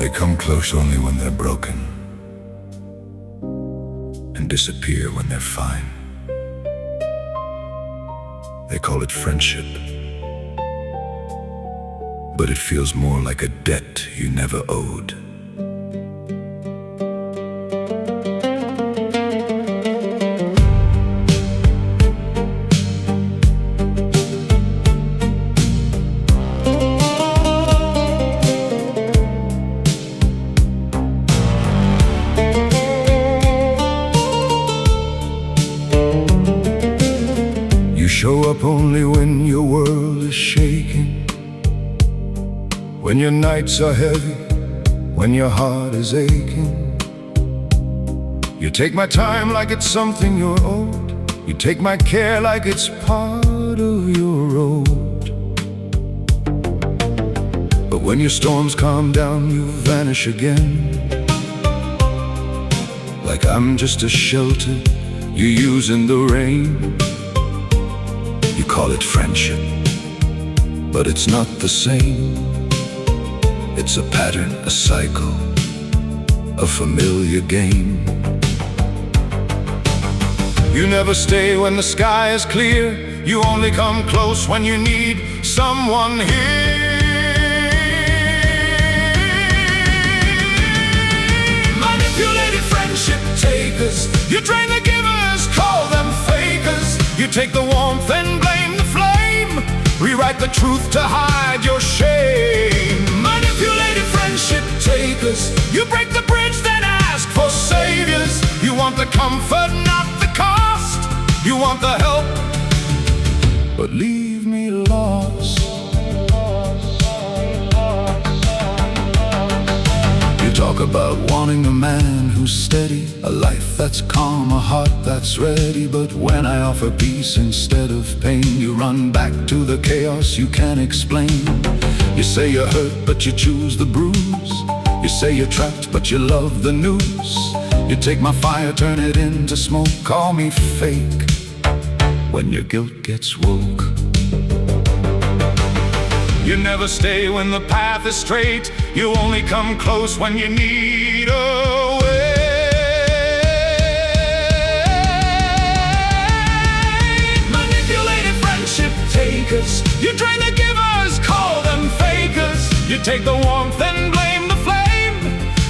They come close only when they're broken, and disappear when they're fine. They call it friendship, but it feels more like a debt you never owed. You show up only when your world is shaking, when your nights are heavy, when your heart is aching. You take my time like it's something you're owed. You take my care like it's part of your road. But when your storms calm down, you vanish again, like I'm just a shelter you use in the rain. You call it friendship, but it's not the same. It's a pattern, a cycle, a familiar game. You never stay when the sky is clear. You only come close when you need someone here. Manipulated friendship takers. You drain the givers, call them fakers. You take the warmth and blame the flame. Rewrite the truth to hide your shame. Manipulated friendship takers. You break the bridge, then ask for saviors. You want the comfort, not the cost. You want the help, but leave me lost. You talk about wanting a man who's steady, a life that's calm, a heart that's ready. But when I offer peace instead of pain, you run back to the chaos you can't explain. You say you're hurt, but you choose the bruise. You say you're trapped, but you love the news. You take my fire, turn it into smoke. Call me fake when your guilt gets woke. You never stay when the path is straight. You only come close when you need a way. Manipulated friendship takers. You drain the givers, call them fakers. You take the warmth and blame the flame.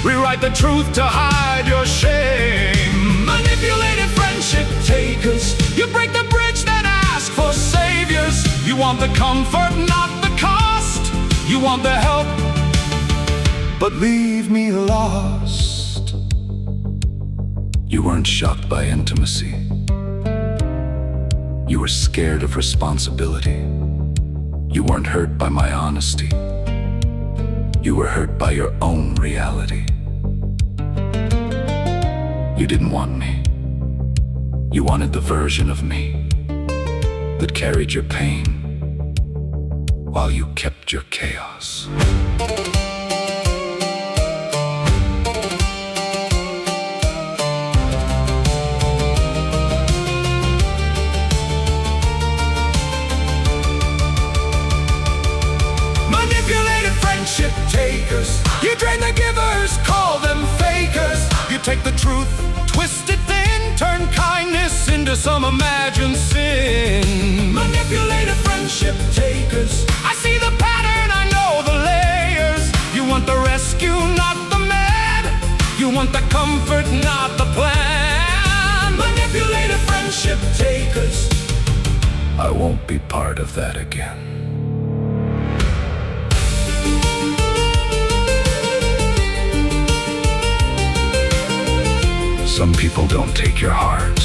Rewrite the truth to hide your shame. Manipulated friendship takers. You break the bridge, then ask for saviors. You want the comfort, not the cost. You want the help, but leave me lost. You weren't shocked by intimacy. You were scared of responsibility. You weren't hurt by my honesty. You were hurt by your own reality. You didn't want me. You wanted the version of me that carried your pain while you kept your chaos. Manipulated friendship takers. You drain the givers, call them fakers. You take the truth, twist it thin, turn kindness into some imagined sin. Manipulated friendship takers. I see the pattern, I know the layers. You want the rescue, not the med. You want the comfort, not the plan. Manipulated friendship takers. I won't be part of that again. Some people don't take your heart.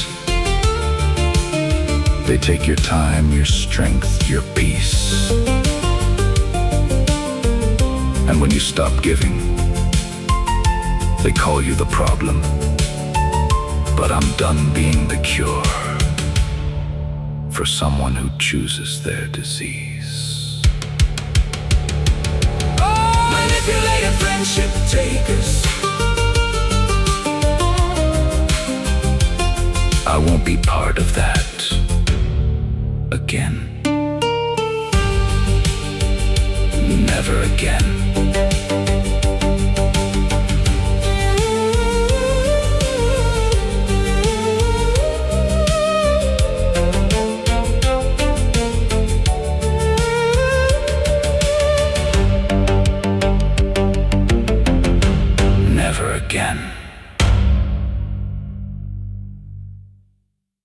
They take your time, your strength, your peace. And when you stop giving, they call you the problem. But I'm done being the cure for someone who chooses their disease. Oh! Manipulated friendship takers. I won't be part of that again.